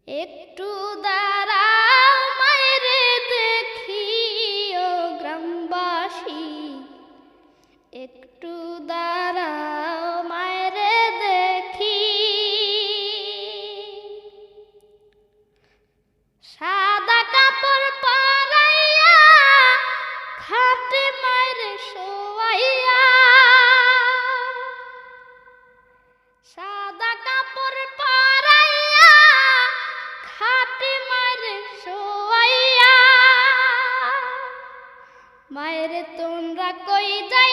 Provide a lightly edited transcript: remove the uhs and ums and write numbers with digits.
একটু দাঁড়াও মায়েরে দেখি ও গ্রামবাসী, একটু দাঁড়াও মায়েরে দেখি। সাদা কাপড় পরাইয়া খাটে মায়েরে শোয়াইয়া, সাদা কাপড় পরাইয়া খাটে মায়েরে শোয়াইয়া। মায়েরে তোমরা কই যাই